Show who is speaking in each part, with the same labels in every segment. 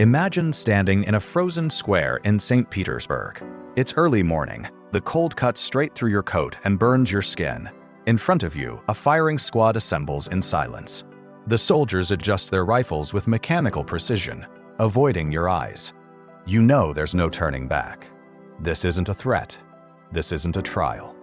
Speaker 1: Imagine standing in a frozen square in St. Petersburg. It's early morning. The cold cuts straight through your coat and burns your skin. In front of you, a firing squad assembles in silence. The soldiers adjust their rifles with mechanical precision, avoiding your eyes. You know there's no turning back. This isn't a threat. This isn't a trial.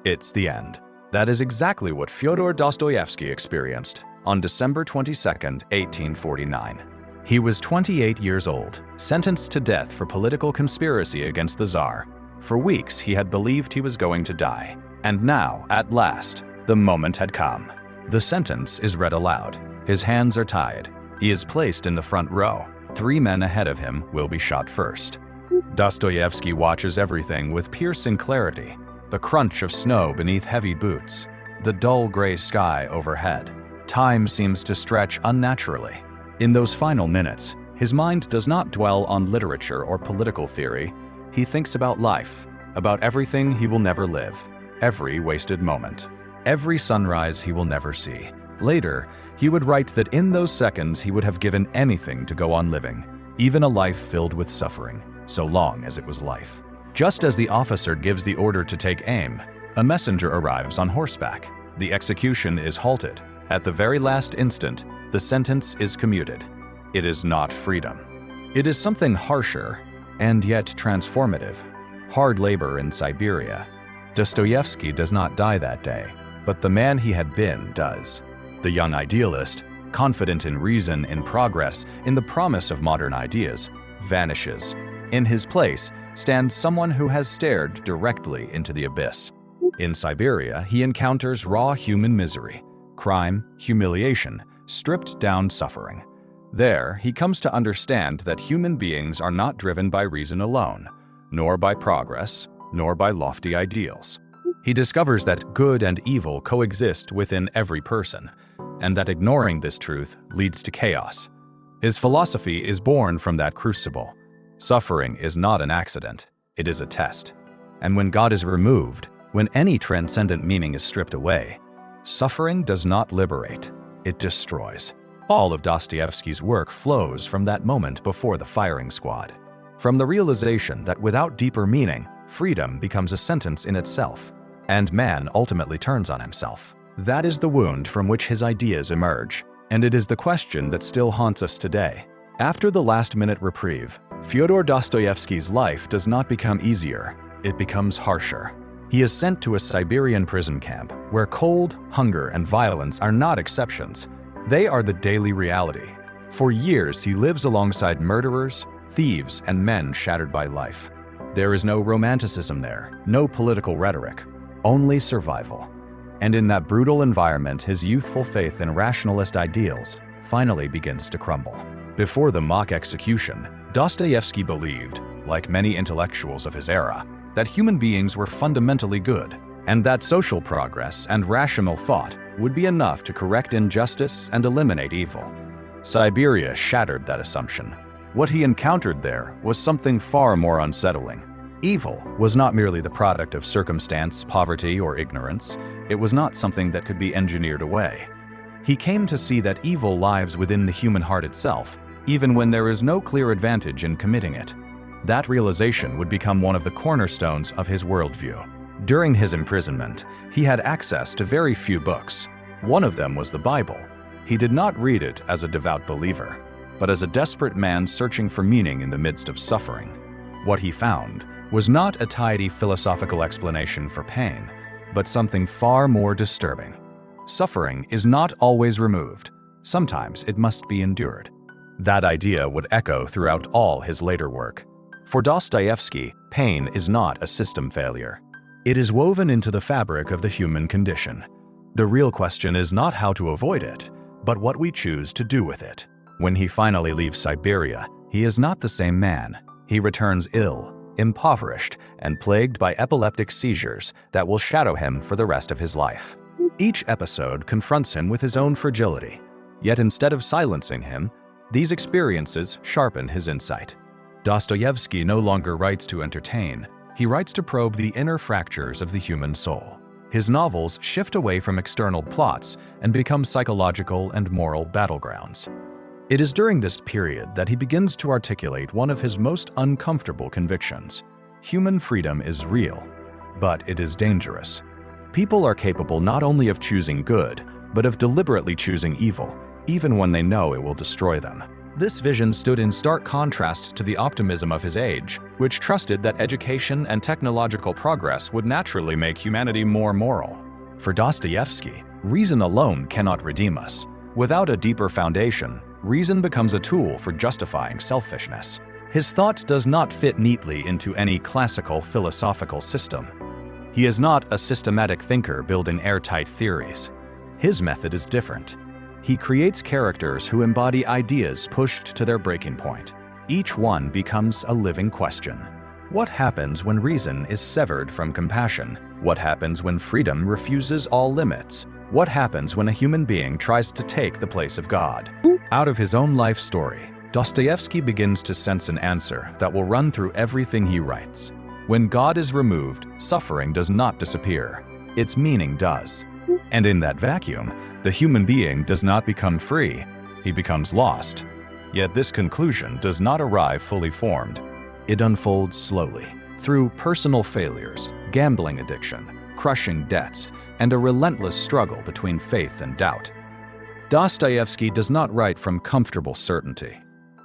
Speaker 1: It's the end. That is exactly what Fyodor Dostoevsky experienced on December 22, 1849. He was 28 years old, sentenced to death for political conspiracy against the Tsar. For weeks, he had believed he was going to die. And now, at last, the moment had come. The sentence is read aloud. His hands are tied. He is placed in the front row. 3 men ahead of him will be shot first. Dostoevsky watches everything with piercing clarity. The crunch of snow beneath heavy boots. The dull gray sky overhead. Time seems to stretch unnaturally. In those final minutes, his mind does not dwell on literature or political theory. He thinks about life, about everything he will never live, every wasted moment, every sunrise he will never see. Later, he would write that in those seconds he would have given anything to go on living, even a life filled with suffering, so long as it was life. Just as the officer gives the order to take aim, a messenger arrives on horseback. The execution is halted. At the very last instant, the sentence is commuted. It is not freedom. It is something harsher and yet transformative. Hard labor in Siberia. Dostoevsky does not die that day, but the man he had been does. The young idealist, confident in reason, in progress, in the promise of modern ideas, vanishes. In his place stands someone who has stared directly into the abyss. In Siberia, he encounters raw human misery, crime, humiliation, stripped-down suffering. There, he comes to understand that human beings are not driven by reason alone, nor by progress, nor by lofty ideals. He discovers that good and evil coexist within every person, and that ignoring this truth leads to chaos. His philosophy is born from that crucible. Suffering is not an accident, it is a test. And when God is removed, when any transcendent meaning is stripped away, suffering does not liberate, it destroys. All of Dostoevsky's work flows from that moment before the firing squad. From the realization that without deeper meaning, freedom becomes a sentence in itself, and man ultimately turns on himself. That is the wound from which his ideas emerge, and it is the question that still haunts us today. After the last-minute reprieve, Fyodor Dostoevsky's life does not become easier, it becomes harsher. He is sent to a Siberian prison camp, where cold, hunger, and violence are not exceptions. They are the daily reality. For years, he lives alongside murderers, thieves, and men shattered by life. There is no romanticism there, no political rhetoric, only survival. And in that brutal environment, his youthful faith in rationalist ideals finally begins to crumble. Before the mock execution, Dostoevsky believed, like many intellectuals of his era, that human beings were fundamentally good, and that social progress and rational thought would be enough to correct injustice and eliminate evil. Siberia shattered that assumption. What he encountered there was something far more unsettling. Evil was not merely the product of circumstance, poverty, or ignorance. It was not something that could be engineered away. He came to see that evil lives within the human heart itself, even when there is no clear advantage in committing it. That realization would become one of the cornerstones of his worldview. During his imprisonment, he had access to very few books. One of them was the Bible. He did not read it as a devout believer, but as a desperate man searching for meaning in the midst of suffering. What he found was not a tidy philosophical explanation for pain, but something far more disturbing. Suffering is not always removed. Sometimes it must be endured. That idea would echo throughout all his later work. For Dostoevsky, pain is not a system failure. It is woven into the fabric of the human condition. The real question is not how to avoid it, but what we choose to do with it. When he finally leaves Siberia, he is not the same man. He returns ill, impoverished, and plagued by epileptic seizures that will shadow him for the rest of his life. Each episode confronts him with his own fragility, yet instead of silencing him, these experiences sharpen his insight. Dostoevsky no longer writes to entertain, he writes to probe the inner fractures of the human soul. His novels shift away from external plots and become psychological and moral battlegrounds. It is during this period that he begins to articulate one of his most uncomfortable convictions. Human freedom is real, but it is dangerous. People are capable not only of choosing good, but of deliberately choosing evil, even when they know it will destroy them. This vision stood in stark contrast to the optimism of his age, which trusted that education and technological progress would naturally make humanity more moral. For Dostoevsky, reason alone cannot redeem us. Without a deeper foundation, reason becomes a tool for justifying selfishness. His thought does not fit neatly into any classical philosophical system. He is not a systematic thinker building airtight theories. His method is different. He creates characters who embody ideas pushed to their breaking point. Each one becomes a living question. What happens when reason is severed from compassion? What happens when freedom refuses all limits? What happens when a human being tries to take the place of God? Out of his own life story, Dostoevsky begins to sense an answer that will run through everything he writes. When God is removed, suffering does not disappear. Its meaning does. And in that vacuum, the human being does not become free, he becomes lost. Yet this conclusion does not arrive fully formed. It unfolds slowly, through personal failures, gambling addiction, crushing debts, and a relentless struggle between faith and doubt. Dostoevsky does not write from comfortable certainty.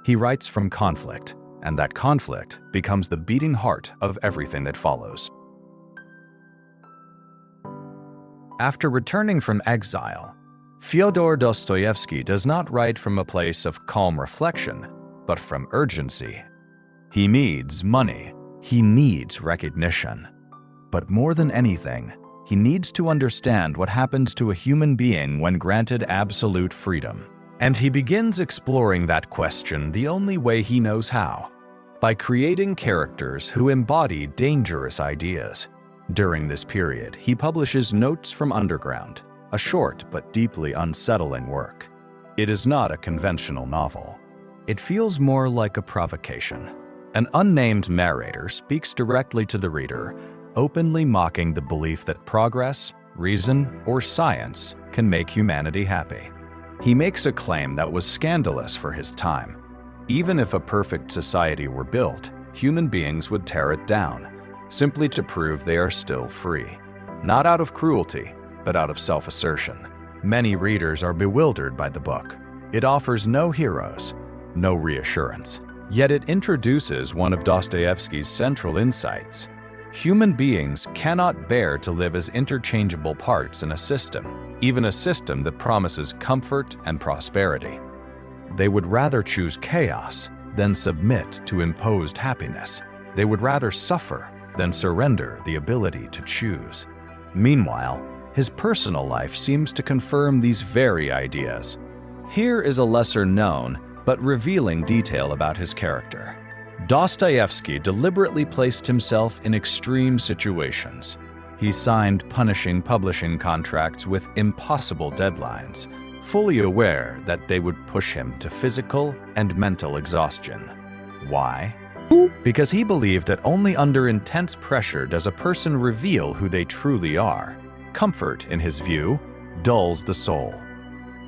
Speaker 1: He writes from conflict, and that conflict becomes the beating heart of everything that follows. After returning from exile, Fyodor Dostoevsky does not write from a place of calm reflection, but from urgency. He needs money. He needs recognition. But more than anything, he needs to understand what happens to a human being when granted absolute freedom. And he begins exploring that question the only way he knows how, by creating characters who embody dangerous ideas. During this period, he publishes Notes from Underground, a short but deeply unsettling work. It is not a conventional novel. It feels more like a provocation. An unnamed narrator speaks directly to the reader, openly mocking the belief that progress, reason, or science can make humanity happy. He makes a claim that was scandalous for his time. Even if a perfect society were built, human beings would tear it down, simply to prove they are still free. Not out of cruelty, but out of self-assertion. Many readers are bewildered by the book. It offers no heroes, no reassurance. Yet it introduces one of Dostoevsky's central insights. Human beings cannot bear to live as interchangeable parts in a system, even a system that promises comfort and prosperity. They would rather choose chaos than submit to imposed happiness. They would rather suffer than surrender the ability to choose. Meanwhile, his personal life seems to confirm these very ideas. Here is a lesser-known but revealing detail about his character. Dostoevsky deliberately placed himself in extreme situations. He signed punishing publishing contracts with impossible deadlines, fully aware that they would push him to physical and mental exhaustion. Why? Because he believed that only under intense pressure does a person reveal who they truly are. Comfort, in his view, dulls the soul.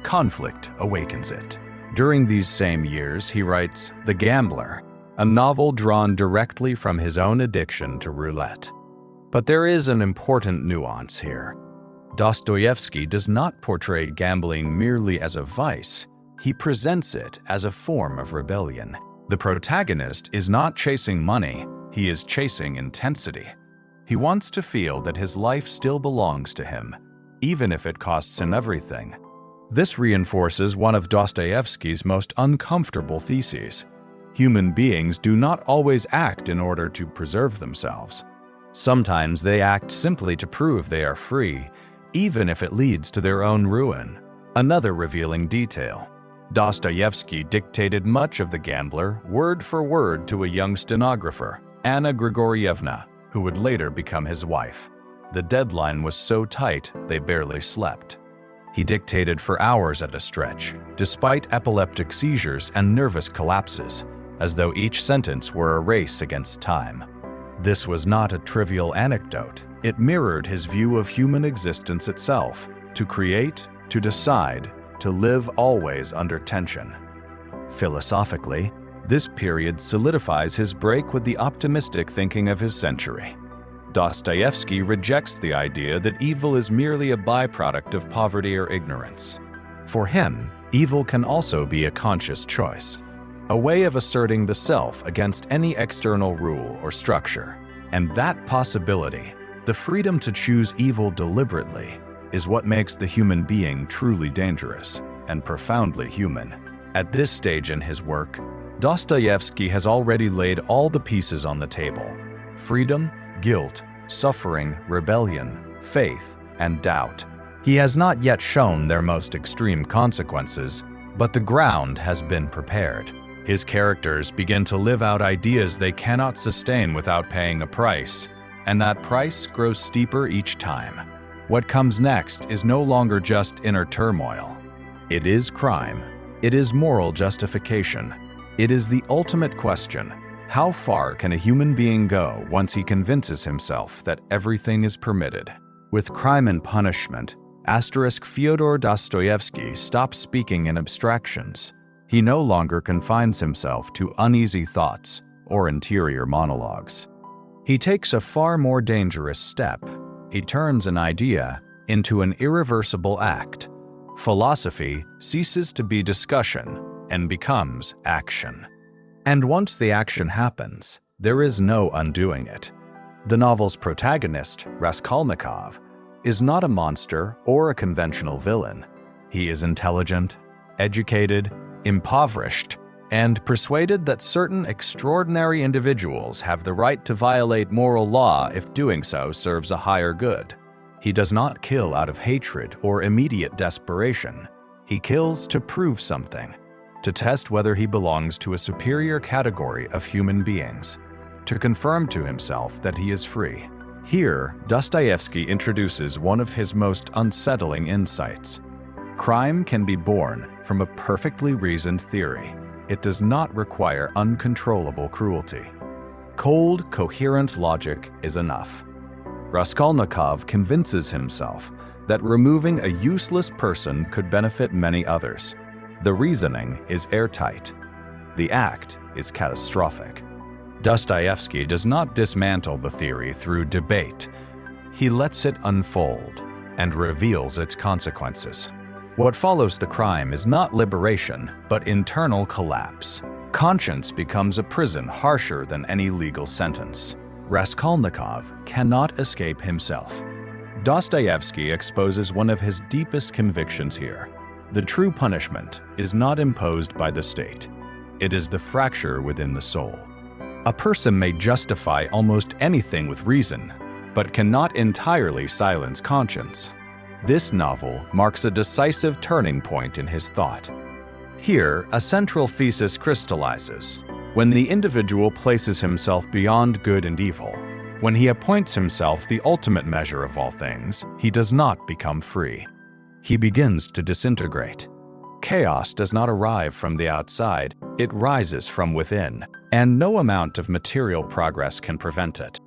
Speaker 1: Conflict awakens it. During these same years, he writes The Gambler, a novel drawn directly from his own addiction to roulette. But there is an important nuance here. Dostoevsky does not portray gambling merely as a vice. He presents it as a form of rebellion. The protagonist is not chasing money, he is chasing intensity. He wants to feel that his life still belongs to him, even if it costs him everything. This reinforces one of Dostoevsky's most uncomfortable theses. Human beings do not always act in order to preserve themselves. Sometimes they act simply to prove they are free, even if it leads to their own ruin. Another revealing detail. Dostoevsky dictated much of The Gambler word for word to a young stenographer, Anna Grigorievna, who would later become his wife. The deadline was so tight they barely slept. He dictated for hours at a stretch, despite epileptic seizures and nervous collapses, as though each sentence were a race against time. This was not a trivial anecdote. It mirrored his view of human existence itself, to create, to decide, to live always under tension. Philosophically, this period solidifies his break with the optimistic thinking of his century. Dostoevsky rejects the idea that evil is merely a byproduct of poverty or ignorance. For him, evil can also be a conscious choice, a way of asserting the self against any external rule or structure. And that possibility, the freedom to choose evil deliberately, is what makes the human being truly dangerous and profoundly human. At this stage in his work, Dostoevsky has already laid all the pieces on the table: freedom, guilt, suffering, rebellion, faith, and doubt. He has not yet shown their most extreme consequences, but the ground has been prepared. His characters begin to live out ideas they cannot sustain without paying a price, and that price grows steeper each time. What comes next is no longer just inner turmoil. It is crime. It is moral justification. It is the ultimate question: how far can a human being go once he convinces himself that everything is permitted? With Crime and Punishment, Fyodor Dostoevsky stops speaking in abstractions. He no longer confines himself to uneasy thoughts or interior monologues. He takes a far more dangerous step. He turns an idea into an irreversible act. Philosophy ceases to be discussion and becomes action. And once the action happens, there is no undoing it. The novel's protagonist, Raskolnikov, is not a monster or a conventional villain. He is intelligent, educated, impoverished, and persuaded that certain extraordinary individuals have the right to violate moral law if doing so serves a higher good. He does not kill out of hatred or immediate desperation. He kills to prove something, to test whether he belongs to a superior category of human beings, to confirm to himself that he is free. Here, Dostoevsky introduces one of his most unsettling insights. Crime can be born from a perfectly reasoned theory. It does not require uncontrollable cruelty. Cold, coherent logic is enough. Raskolnikov convinces himself that removing a useless person could benefit many others. The reasoning is airtight. The act is catastrophic. Dostoevsky does not dismantle the theory through debate. He lets it unfold and reveals its consequences. What follows the crime is not liberation, but internal collapse. Conscience becomes a prison harsher than any legal sentence. Raskolnikov cannot escape himself. Dostoevsky exposes one of his deepest convictions here. The true punishment is not imposed by the state. It is the fracture within the soul. A person may justify almost anything with reason, but cannot entirely silence conscience. This novel marks a decisive turning point in his thought. Here, a central thesis crystallizes. When the individual places himself beyond good and evil, when he appoints himself the ultimate measure of all things, he does not become free. He begins to disintegrate. Chaos does not arrive from the outside, it rises from within, and no amount of material progress can prevent it.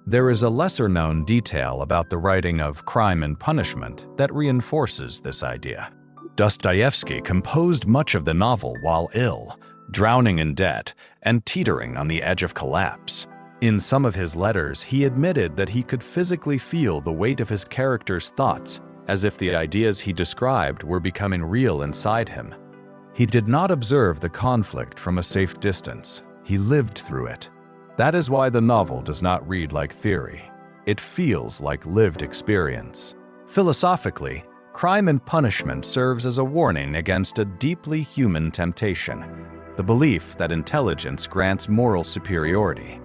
Speaker 1: There is a lesser-known detail about the writing of Crime and Punishment that reinforces this idea. Dostoevsky composed much of the novel while ill, drowning in debt, and teetering on the edge of collapse. In some of his letters, he admitted that he could physically feel the weight of his characters' thoughts, as if the ideas he described were becoming real inside him. He did not observe the conflict from a safe distance. He lived through it. That is why the novel does not read like theory. It feels like lived experience. Philosophically, Crime and Punishment serves as a warning against a deeply human temptation, the belief that intelligence grants moral superiority.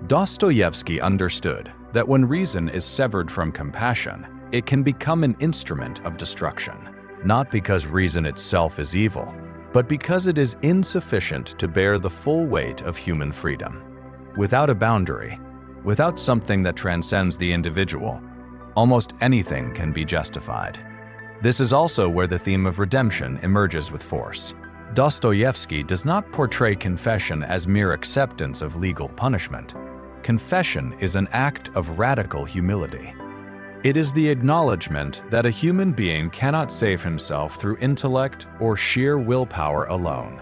Speaker 1: Dostoevsky understood that when reason is severed from compassion, it can become an instrument of destruction, not because reason itself is evil, but because it is insufficient to bear the full weight of human freedom. Without a boundary, without something that transcends the individual, almost anything can be justified. This is also where the theme of redemption emerges with force. Dostoevsky does not portray confession as mere acceptance of legal punishment. Confession is an act of radical humility. It is the acknowledgement that a human being cannot save himself through intellect or sheer willpower alone.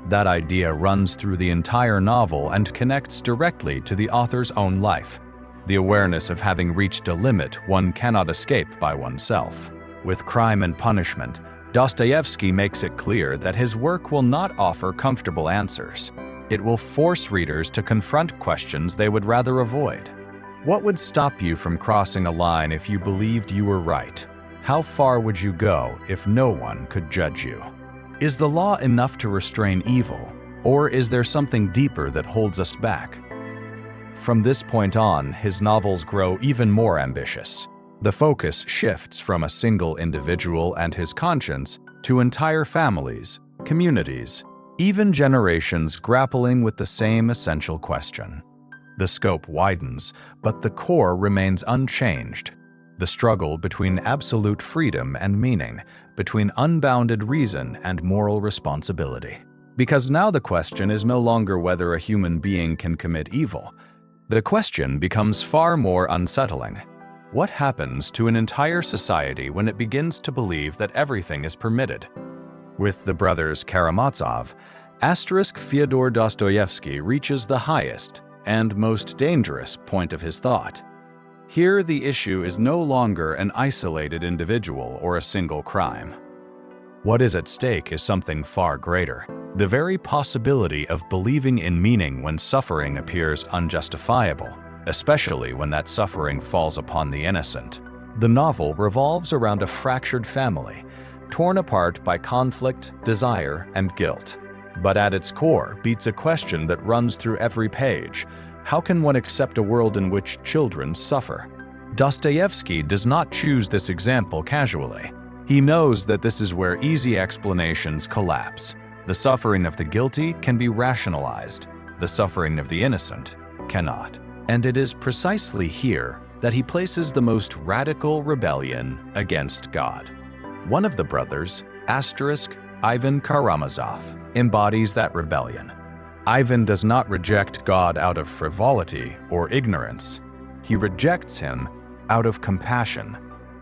Speaker 1: That idea runs through the entire novel and connects directly to the author's own life, the awareness of having reached a limit one cannot escape by oneself. With Crime and Punishment, Dostoevsky makes it clear that his work will not offer comfortable answers. It will force readers to confront questions they would rather avoid. What would stop you from crossing a line if you believed you were right? How far would you go if no one could judge you? Is the law enough to restrain evil, or is there something deeper that holds us back? From this point on, his novels grow even more ambitious. The focus shifts from a single individual and his conscience to entire families, communities, even generations grappling with the same essential question. The scope widens, but the core remains unchanged. The struggle between absolute freedom and meaning, between unbounded reason and moral responsibility. Because now the question is no longer whether a human being can commit evil. The question becomes far more unsettling. What happens to an entire society when it begins to believe that everything is permitted? With the Brothers Karamazov, Fyodor Dostoevsky reaches the highest and most dangerous point of his thought. Here, the issue is no longer an isolated individual or a single crime. What is at stake is something far greater, the very possibility of believing in meaning when suffering appears unjustifiable, especially when that suffering falls upon the innocent. The novel revolves around a fractured family, torn apart by conflict, desire, and guilt. But at its core beats a question that runs through every page. How can one accept a world in which children suffer? Dostoevsky does not choose this example casually. He knows that this is where easy explanations collapse. The suffering of the guilty can be rationalized. The suffering of the innocent cannot. And it is precisely here that he places the most radical rebellion against God. One of the brothers, Ivan Karamazov, embodies that rebellion. Ivan does not reject God out of frivolity or ignorance. He rejects him out of compassion.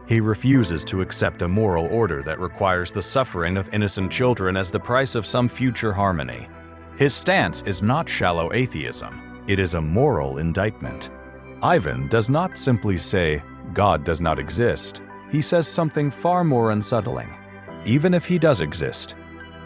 Speaker 1: He refuses to accept a moral order that requires the suffering of innocent children as the price of some future harmony. His stance is not shallow atheism. It is a moral indictment. Ivan does not simply say, "God does not exist." He says something far more unsettling. Even if he does exist,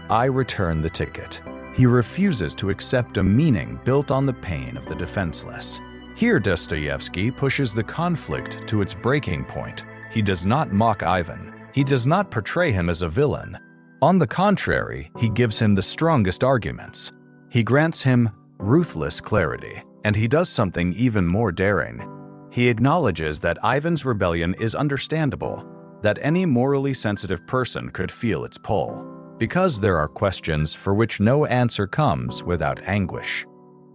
Speaker 1: I return the ticket. He refuses to accept a meaning built on the pain of the defenseless. Here Dostoevsky pushes the conflict to its breaking point. He does not mock Ivan. He does not portray him as a villain. On the contrary, he gives him the strongest arguments. He grants him ruthless clarity, and he does something even more daring. He acknowledges that Ivan's rebellion is understandable, that any morally sensitive person could feel its pull, because there are questions for which no answer comes without anguish.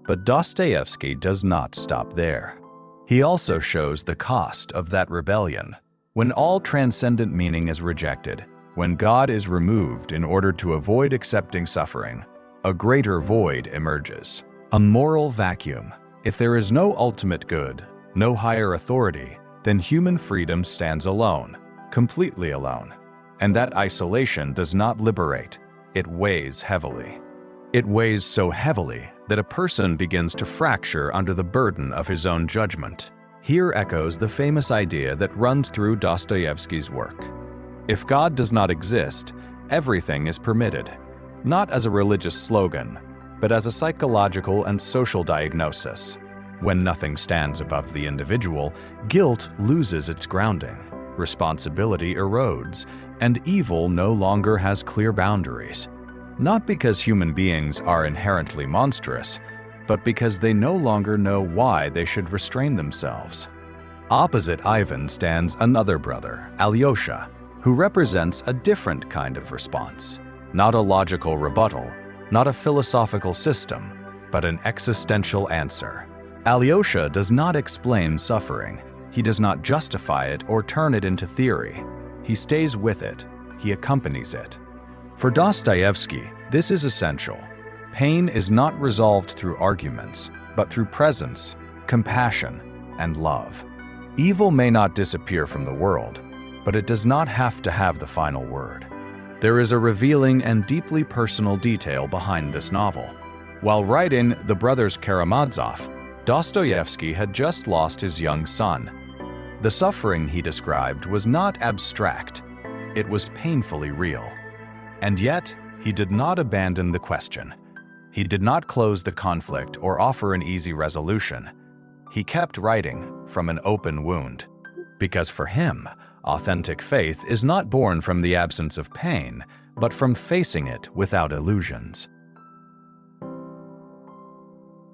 Speaker 1: But Dostoevsky does not stop there. He also shows the cost of that rebellion. When all transcendent meaning is rejected, when God is removed in order to avoid accepting suffering, a greater void emerges, a moral vacuum. If there is no ultimate good, no higher authority, then human freedom stands alone, completely alone. And that isolation does not liberate, it weighs heavily. It weighs so heavily that a person begins to fracture under the burden of his own judgment. Here echoes the famous idea that runs through Dostoevsky's work. If God does not exist, everything is permitted, not as a religious slogan, but as a psychological and social diagnosis. When nothing stands above the individual, guilt loses its grounding, responsibility erodes, and evil no longer has clear boundaries. Not because human beings are inherently monstrous, but because they no longer know why they should restrain themselves. Opposite Ivan stands another brother, Alyosha, who represents a different kind of response. Not a logical rebuttal, not a philosophical system, but an existential answer. Alyosha does not explain suffering. He does not justify it or turn it into theory. He stays with it. He accompanies it. For Dostoevsky, this is essential. Pain is not resolved through arguments, but through presence, compassion, and love. Evil may not disappear from the world, but it does not have to have the final word. There is a revealing and deeply personal detail behind this novel. While writing The Brothers Karamazov, Dostoevsky had just lost his young son. The suffering he described was not abstract, it was painfully real. And yet, he did not abandon the question. He did not close the conflict or offer an easy resolution. He kept writing from an open wound. Because for him, authentic faith is not born from the absence of pain, but from facing it without illusions.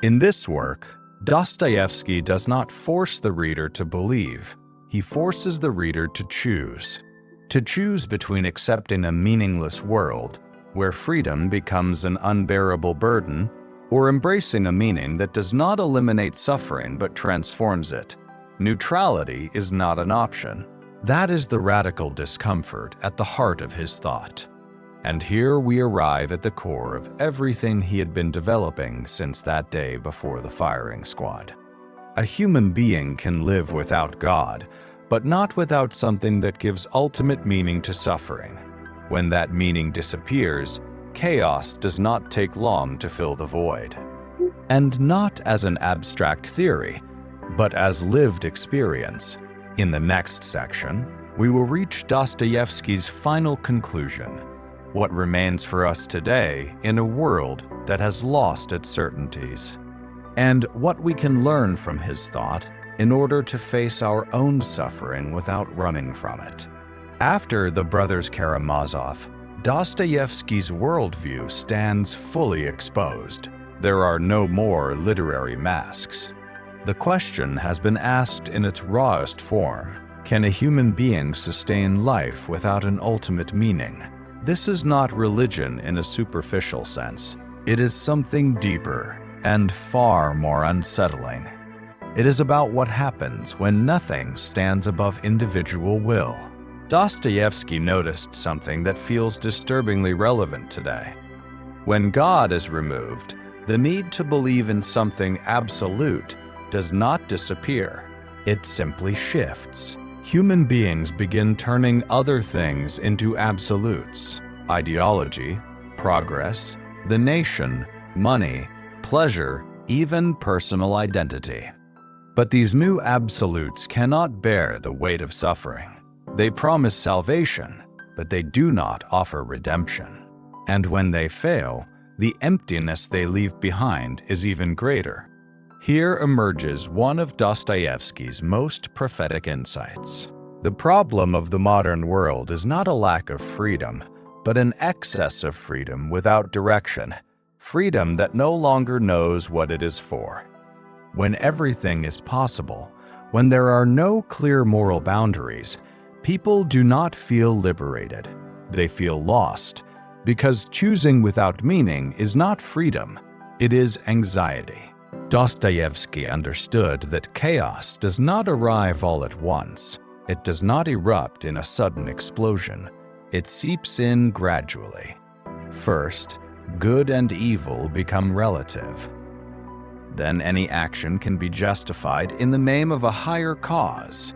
Speaker 1: In this work, Dostoevsky does not force the reader to believe. He forces the reader to choose. To choose between accepting a meaningless world, where freedom becomes an unbearable burden, or embracing a meaning that does not eliminate suffering but transforms it. Neutrality is not an option. That is the radical discomfort at the heart of his thought. And here we arrive at the core of everything he had been developing since that day before the firing squad. A human being can live without God, but not without something that gives ultimate meaning to suffering. When that meaning disappears, chaos does not take long to fill the void. And not as an abstract theory, but as lived experience. In the next section, we will reach Dostoevsky's final conclusion: what remains for us today in a world that has lost its certainties, and what we can learn from his thought in order to face our own suffering without running from it. After The Brothers Karamazov, Dostoevsky's worldview stands fully exposed. There are no more literary masks. The question has been asked in its rawest form: can a human being sustain life without an ultimate meaning? This is not religion in a superficial sense. It is something deeper and far more unsettling. It is about what happens when nothing stands above individual will. Dostoevsky noticed something that feels disturbingly relevant today. When God is removed, the need to believe in something absolute does not disappear. It simply shifts. Human beings begin turning other things into absolutes: ideology, progress, the nation, money, pleasure, even personal identity. But these new absolutes cannot bear the weight of suffering. They promise salvation, but they do not offer redemption. And when they fail, the emptiness they leave behind is even greater. Here emerges one of Dostoevsky's most prophetic insights. The problem of the modern world is not a lack of freedom, but an excess of freedom without direction, freedom that no longer knows what it is for. When everything is possible, when there are no clear moral boundaries, people do not feel liberated. They feel lost, because choosing without meaning is not freedom, it is anxiety. Dostoevsky understood that chaos does not arrive all at once. It does not erupt in a sudden explosion. It seeps in gradually. First, good and evil become relative. Then any action can be justified in the name of a higher cause.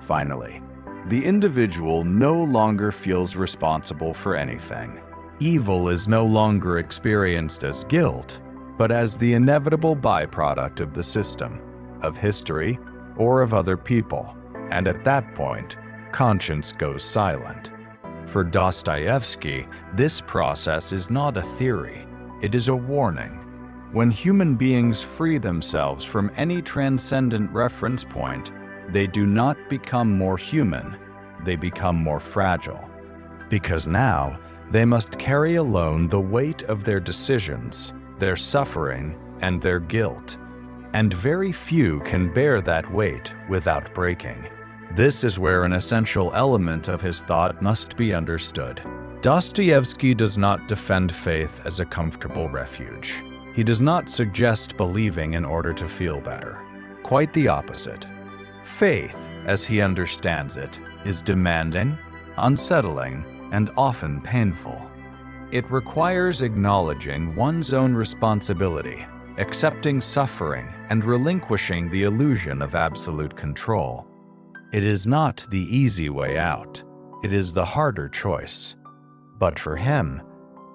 Speaker 1: Finally, the individual no longer feels responsible for anything. Evil is no longer experienced as guilt, but as the inevitable byproduct of the system, of history, or of other people. And at that point, conscience goes silent. For Dostoevsky, this process is not a theory, it is a warning. When human beings free themselves from any transcendent reference point, they do not become more human, they become more fragile. Because now, they must carry alone the weight of their decisions, their suffering, and their guilt. And very few can bear that weight without breaking. This is where an essential element of his thought must be understood. Dostoevsky does not defend faith as a comfortable refuge. He does not suggest believing in order to feel better. Quite the opposite. Faith, as he understands it, is demanding, unsettling, and often painful. It requires acknowledging one's own responsibility, accepting suffering, and relinquishing the illusion of absolute control. It is not the easy way out. It is the harder choice. But for him,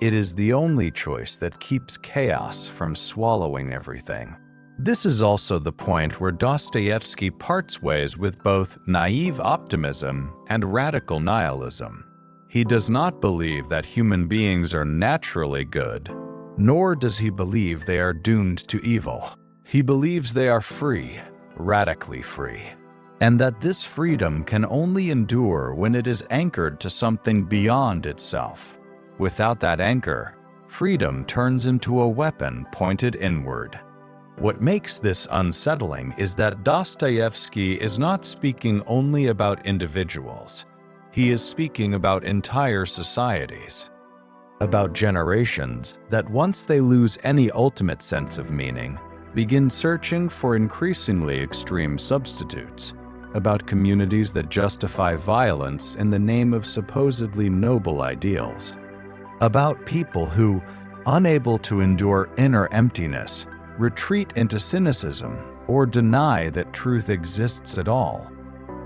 Speaker 1: it is the only choice that keeps chaos from swallowing everything. This is also the point where Dostoevsky parts ways with both naive optimism and radical nihilism. He does not believe that human beings are naturally good, nor does he believe they are doomed to evil. He believes they are free, radically free, and that this freedom can only endure when it is anchored to something beyond itself. Without that anchor, freedom turns into a weapon pointed inward. What makes this unsettling is that Dostoevsky is not speaking only about individuals. He is speaking about entire societies, about generations that once they lose any ultimate sense of meaning, begin searching for increasingly extreme substitutes, about communities that justify violence in the name of supposedly noble ideals, about people who, unable to endure inner emptiness, retreat into cynicism or deny that truth exists at all.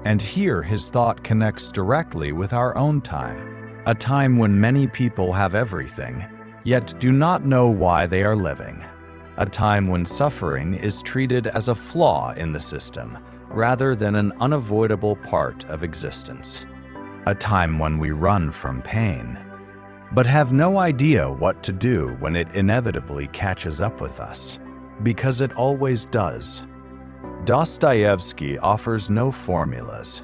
Speaker 1: And here his thought connects directly with our own time, a time when many people have everything, yet do not know why they are living, a time when suffering is treated as a flaw in the system rather than an unavoidable part of existence, a time when we run from pain, but have no idea what to do when it inevitably catches up with us, because it always does. Dostoevsky offers no formulas.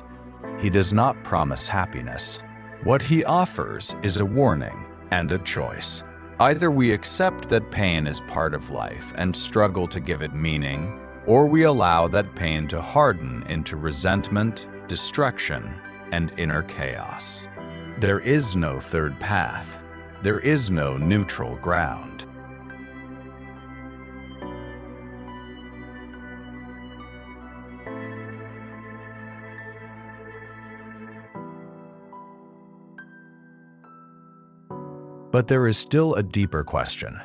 Speaker 1: He does not promise happiness. What he offers is a warning and a choice. Either we accept that pain is part of life and struggle to give it meaning, or we allow that pain to harden into resentment, destruction, and inner chaos. There is no third path. There is no neutral ground. But there is still a deeper question.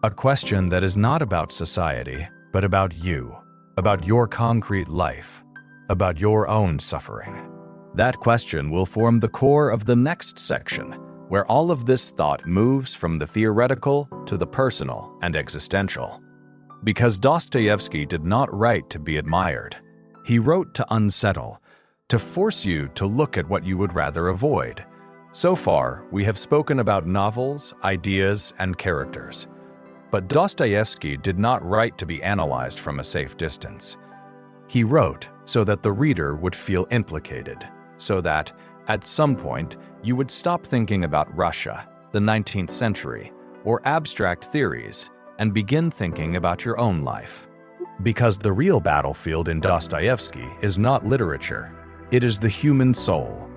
Speaker 1: A question that is not about society, but about you, about your concrete life, about your own suffering. That question will form the core of the next section, where all of this thought moves from the theoretical to the personal and existential. Because Dostoevsky did not write to be admired. He wrote to unsettle, to force you to look at what you would rather avoid. So far, we have spoken about novels, ideas, and characters. But Dostoevsky did not write to be analyzed from a safe distance. He wrote so that the reader would feel implicated, so that, at some point, you would stop thinking about Russia, the 19th century, or abstract theories, and begin thinking about your own life. Because the real battlefield in Dostoevsky is not literature, it is the human soul.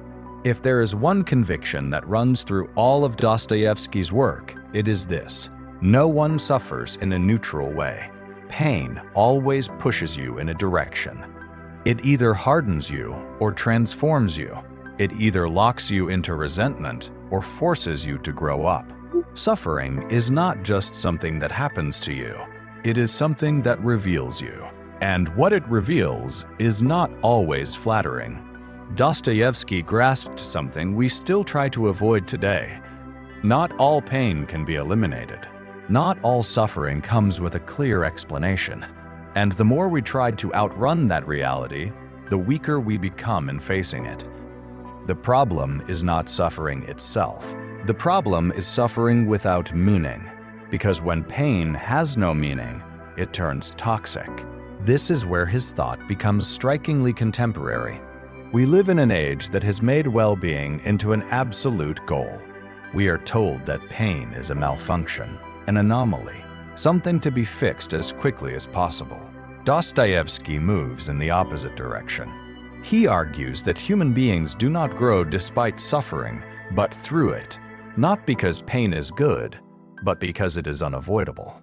Speaker 1: If there is one conviction that runs through all of Dostoevsky's work, it is this: no one suffers in a neutral way. Pain always pushes you in a direction. It either hardens you or transforms you. It either locks you into resentment or forces you to grow up. Suffering is not just something that happens to you. It is something that reveals you. And what it reveals is not always flattering. Dostoevsky grasped something we still try to avoid today. Not all pain can be eliminated. Not all suffering comes with a clear explanation. And the more we try to outrun that reality, the weaker we become in facing it. The problem is not suffering itself. The problem is suffering without meaning. Because when pain has no meaning, it turns toxic. This is where his thought becomes strikingly contemporary. We live in an age that has made well-being into an absolute goal. We are told that pain is a malfunction, an anomaly, something to be fixed as quickly as possible. Dostoevsky moves in the opposite direction. He argues that human beings do not grow despite suffering, but through it, not because pain is good, but because it is unavoidable.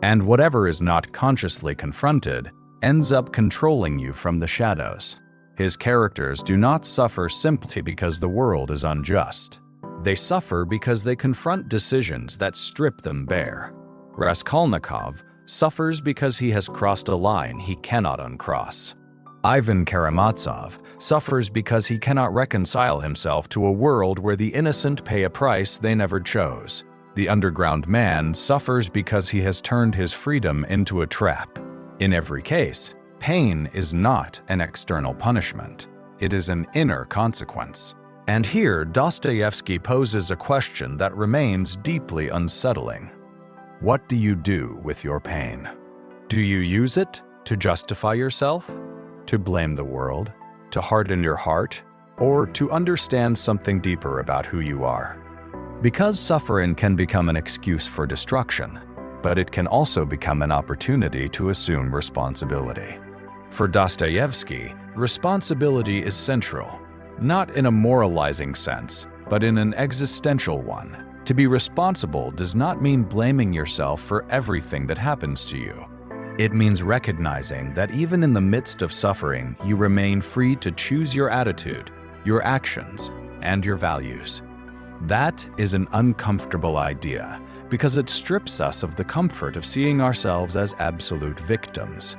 Speaker 1: And whatever is not consciously confronted ends up controlling you from the shadows. His characters do not suffer simply because the world is unjust. They suffer because they confront decisions that strip them bare. Raskolnikov suffers because he has crossed a line he cannot uncross. Ivan Karamazov suffers because he cannot reconcile himself to a world where the innocent pay a price they never chose. The underground man suffers because he has turned his freedom into a trap. In every case, pain is not an external punishment. It is an inner consequence. And here, Dostoevsky poses a question that remains deeply unsettling. What do you do with your pain? Do you use it to justify yourself? To blame the world? To harden your heart? Or to understand something deeper about who you are? Because suffering can become an excuse for destruction, but it can also become an opportunity to assume responsibility. For Dostoevsky, responsibility is central, not in a moralizing sense, but in an existential one. To be responsible does not mean blaming yourself for everything that happens to you. It means recognizing that even in the midst of suffering, you remain free to choose your attitude, your actions, and your values. That is an uncomfortable idea because it strips us of the comfort of seeing ourselves as absolute victims.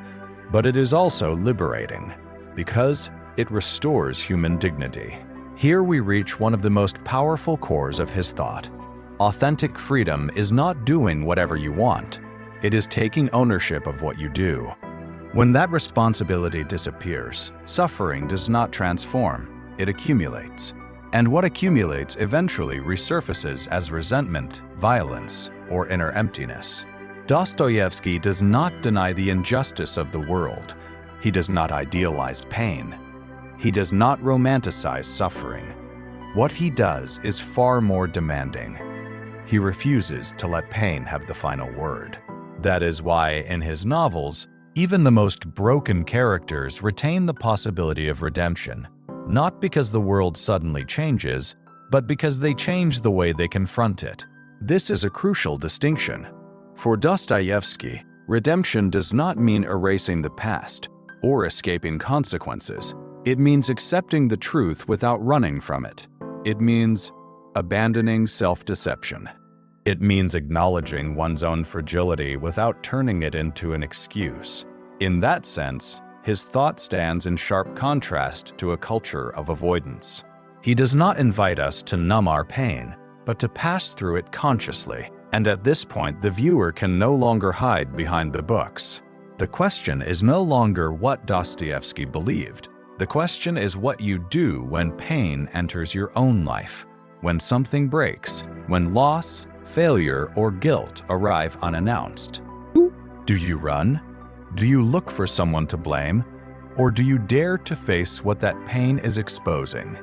Speaker 1: But it is also liberating because it restores human dignity. Here we reach one of the most powerful cores of his thought. Authentic freedom is not doing whatever you want. It is taking ownership of what you do. When that responsibility disappears, suffering does not transform, it accumulates. And what accumulates eventually resurfaces as resentment, violence, or inner emptiness. Dostoevsky does not deny the injustice of the world. He does not idealize pain. He does not romanticize suffering. What he does is far more demanding. He refuses to let pain have the final word. That is why, in his novels, even the most broken characters retain the possibility of redemption, not because the world suddenly changes, but because they change the way they confront it. This is a crucial distinction. For Dostoevsky, redemption does not mean erasing the past or escaping consequences. It means accepting the truth without running from it. It means abandoning self-deception. It means acknowledging one's own fragility without turning it into an excuse. In that sense, his thought stands in sharp contrast to a culture of avoidance. He does not invite us to numb our pain, but to pass through it consciously. And at this point, the viewer can no longer hide behind the books. The question is no longer what Dostoevsky believed. The question is what you do when pain enters your own life, when something breaks, when loss, failure, or guilt arrive unannounced. Do you run? Do you look for someone to blame? Or do you dare to face what that pain is exposing?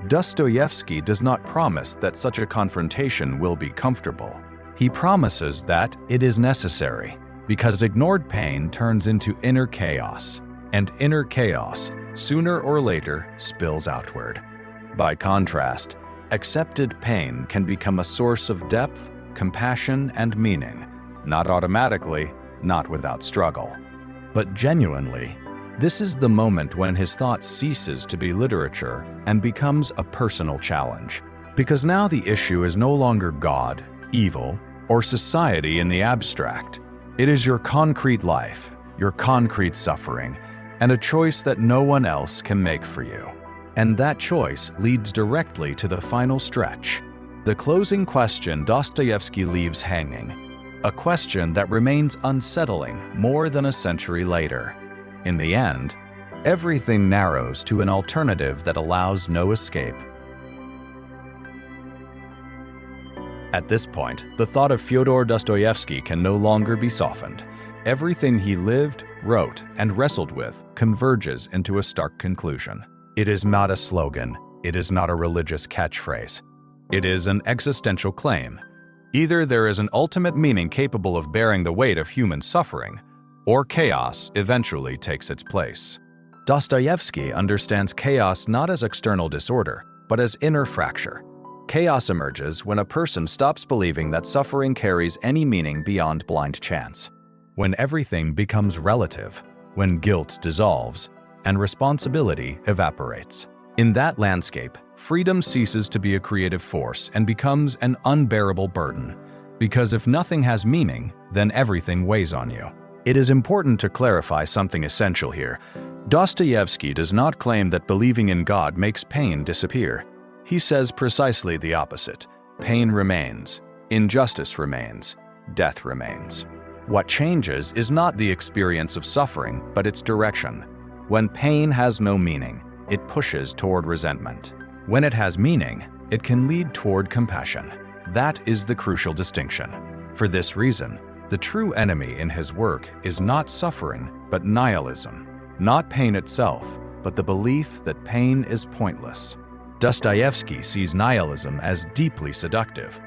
Speaker 1: Dostoevsky does not promise that such a confrontation will be comfortable. He promises that it is necessary, because ignored pain turns into inner chaos, and inner chaos, sooner or later, spills outward. By contrast, accepted pain can become a source of depth, compassion, and meaning, not automatically, not without struggle. But genuinely, this is the moment when his thought ceases to be literature and becomes a personal challenge. Because now the issue is no longer God, evil, or society in the abstract. It is your concrete life, your concrete suffering, and a choice that no one else can make for you. And that choice leads directly to the final stretch, the closing question Dostoevsky leaves hanging, a question that remains unsettling more than a century later. In the end, everything narrows to an alternative that allows no escape. At this point, the thought of Fyodor Dostoevsky can no longer be softened. Everything he lived, wrote, and wrestled with converges into a stark conclusion. It is not a slogan. It is not a religious catchphrase. It is an existential claim. Either there is an ultimate meaning capable of bearing the weight of human suffering, or chaos eventually takes its place. Dostoevsky understands chaos not as external disorder, but as inner fracture. Chaos emerges when a person stops believing that suffering carries any meaning beyond blind chance. When everything becomes relative, when guilt dissolves, and responsibility evaporates. In that landscape, freedom ceases to be a creative force and becomes an unbearable burden. Because if nothing has meaning, then everything weighs on you. It is important to clarify something essential here. Dostoevsky does not claim that believing in God makes pain disappear. He says precisely the opposite. Pain remains, injustice remains, death remains. What changes is not the experience of suffering, but its direction. When pain has no meaning, it pushes toward resentment. When it has meaning, it can lead toward compassion. That is the crucial distinction. For this reason, the true enemy in his work is not suffering, but nihilism. Not pain itself, but the belief that pain is pointless. Dostoevsky sees nihilism as deeply seductive.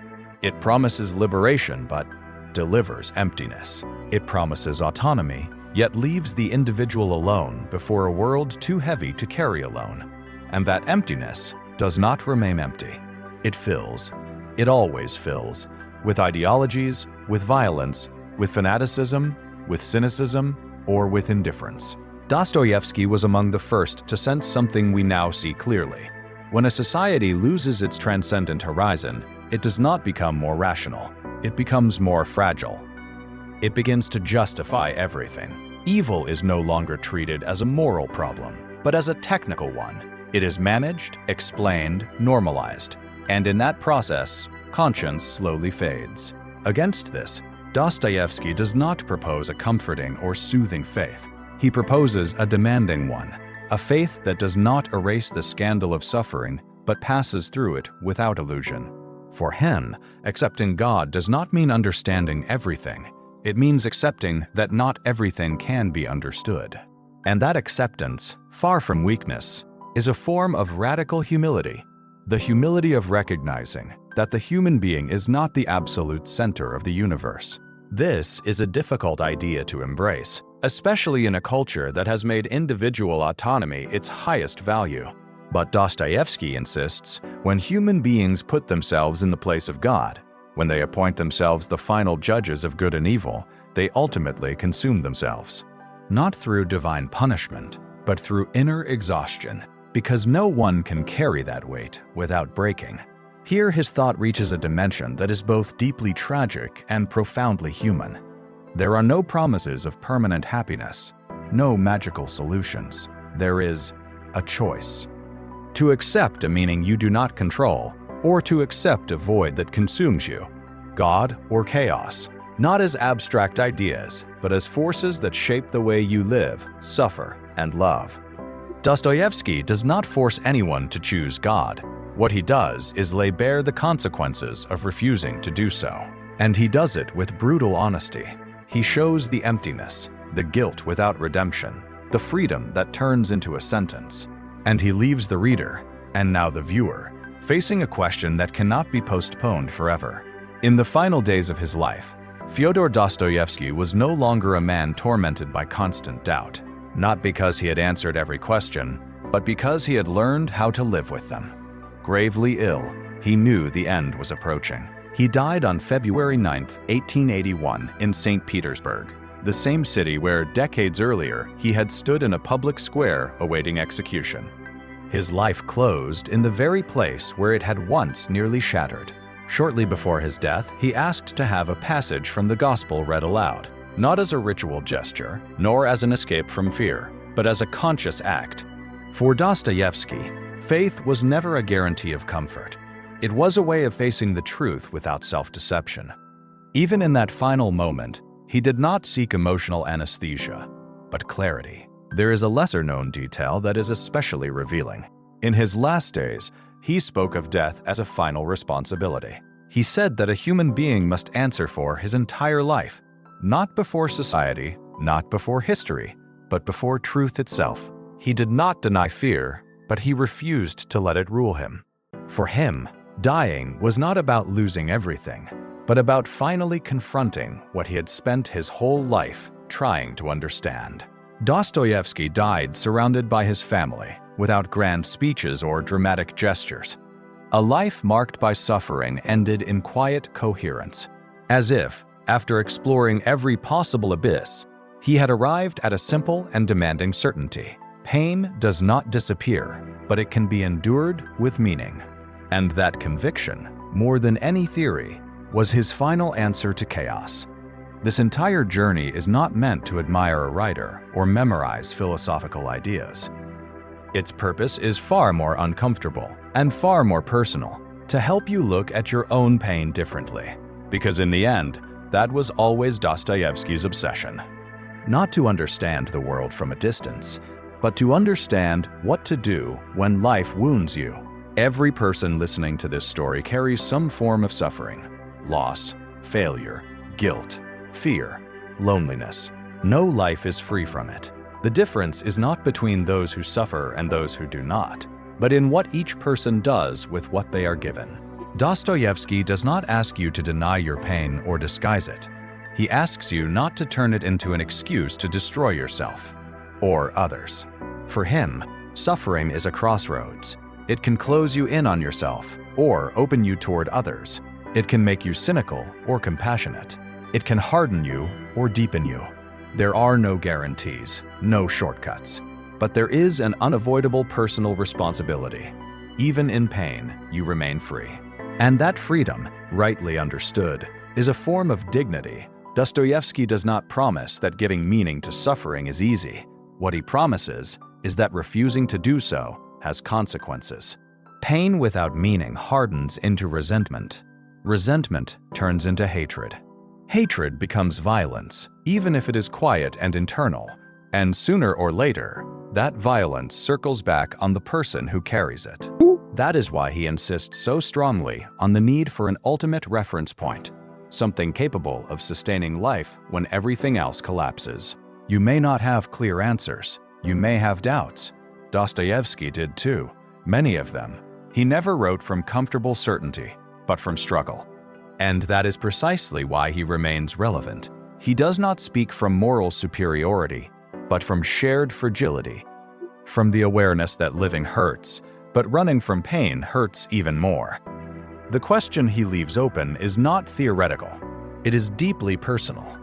Speaker 1: It promises liberation, but delivers emptiness. It promises autonomy, yet leaves the individual alone before a world too heavy to carry alone. And that emptiness does not remain empty. It fills. It always fills. With ideologies, with violence, with fanaticism, with cynicism, or with indifference. Dostoevsky was among the first to sense something we now see clearly. When a society loses its transcendent horizon, it does not become more rational. It becomes more fragile. It begins to justify everything. Evil is no longer treated as a moral problem, but as a technical one. It is managed, explained, normalized, and in that process, conscience slowly fades. Against this, Dostoevsky does not propose a comforting or soothing faith. He proposes a demanding one, a faith that does not erase the scandal of suffering, but passes through it without illusion. For him, accepting God does not mean understanding everything. It means accepting that not everything can be understood. And that acceptance, far from weakness, is a form of radical humility, the humility of recognizing that the human being is not the absolute center of the universe. This is a difficult idea to embrace, especially in a culture that has made individual autonomy its highest value. But Dostoevsky insists, when human beings put themselves in the place of God, when they appoint themselves the final judges of good and evil, they ultimately consume themselves. Not through divine punishment, but through inner exhaustion, because no one can carry that weight without breaking. Here his thought reaches a dimension that is both deeply tragic and profoundly human. There are no promises of permanent happiness, no magical solutions. There is a choice. To accept a meaning you do not control, or to accept a void that consumes you, God or chaos, not as abstract ideas, but as forces that shape the way you live, suffer, and love. Dostoevsky does not force anyone to choose God. What he does is lay bare the consequences of refusing to do so. And he does it with brutal honesty. He shows the emptiness, the guilt without redemption, the freedom that turns into a sentence. And he leaves the reader, and now the viewer, facing a question that cannot be postponed forever. In the final days of his life, Fyodor Dostoevsky was no longer a man tormented by constant doubt, not because he had answered every question, but because he had learned how to live with them. Gravely ill, he knew the end was approaching. He died on February 9, 1881, in St. Petersburg, the same city where decades earlier he had stood in a public square awaiting execution. His life closed in the very place where it had once nearly shattered. Shortly before his death, he asked to have a passage from the Gospel read aloud, not as a ritual gesture, nor as an escape from fear, but as a conscious act. For Dostoevsky, faith was never a guarantee of comfort. It was a way of facing the truth without self-deception. Even in that final moment, he did not seek emotional anesthesia, but clarity. There is a lesser-known detail that is especially revealing. In his last days, he spoke of death as a final responsibility. He said that a human being must answer for his entire life, not before society, not before history, but before truth itself. He did not deny fear, but he refused to let it rule him. For him, dying was not about losing everything, but about finally confronting what he had spent his whole life trying to understand. Dostoevsky died surrounded by his family, without grand speeches or dramatic gestures. A life marked by suffering ended in quiet coherence, as if, after exploring every possible abyss, he had arrived at a simple and demanding certainty. Pain does not disappear, but it can be endured with meaning. And that conviction, more than any theory, was his final answer to chaos. This entire journey is not meant to admire a writer or memorize philosophical ideas. Its purpose is far more uncomfortable and far more personal, to help you look at your own pain differently. Because in the end, that was always Dostoevsky's obsession. Not to understand the world from a distance, but to understand what to do when life wounds you. Every person listening to this story carries some form of suffering: loss, failure, guilt, fear, loneliness. No life is free from it. The difference is not between those who suffer and those who do not, but in what each person does with what they are given. Dostoevsky does not ask you to deny your pain or disguise it. He asks you not to turn it into an excuse to destroy yourself or others. For him, suffering is a crossroads. It can close you in on yourself or open you toward others. It can make you cynical or compassionate. It can harden you or deepen you. There are no guarantees, no shortcuts. But there is an unavoidable personal responsibility. Even in pain, you remain free. And that freedom, rightly understood, is a form of dignity. Dostoevsky does not promise that giving meaning to suffering is easy. What he promises is that refusing to do so has consequences. Pain without meaning hardens into resentment. Resentment turns into hatred. Hatred becomes violence, even if it is quiet and internal. And sooner or later, that violence circles back on the person who carries it. That is why he insists so strongly on the need for an ultimate reference point, something capable of sustaining life when everything else collapses. You may not have clear answers. You may have doubts. Dostoevsky did too, many of them. He never wrote from comfortable certainty, but from struggle. And that is precisely why he remains relevant. He does not speak from moral superiority, but from shared fragility, from the awareness that living hurts, but running from pain hurts even more. The question he leaves open is not theoretical. It is deeply personal.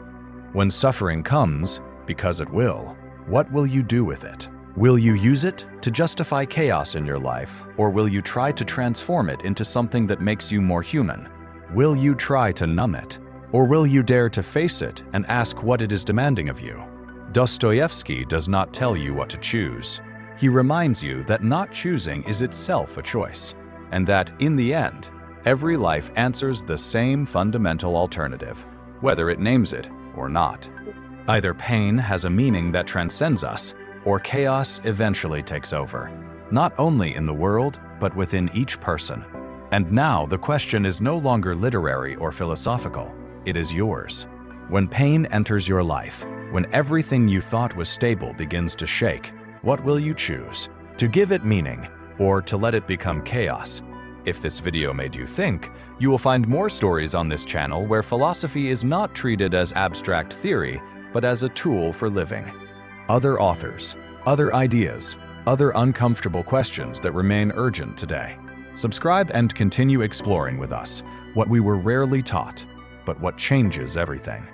Speaker 1: When suffering comes, because it will, what will you do with it? Will you use it to justify chaos in your life, or will you try to transform it into something that makes you more human? Will you try to numb it, or will you dare to face it and ask what it is demanding of you? Dostoevsky does not tell you what to choose. He reminds you that not choosing is itself a choice, and that, in the end, every life answers the same fundamental alternative, whether it names it or not. Either pain has a meaning that transcends us, or chaos eventually takes over, not only in the world, but within each person. And now the question is no longer literary or philosophical, it is yours. When pain enters your life, when everything you thought was stable begins to shake, what will you choose? To give it meaning, or to let it become chaos? If this video made you think, you will find more stories on this channel where philosophy is not treated as abstract theory, but as a tool for living. Other authors, other ideas, other uncomfortable questions that remain urgent today. Subscribe and continue exploring with us what we were rarely taught, but what changes everything.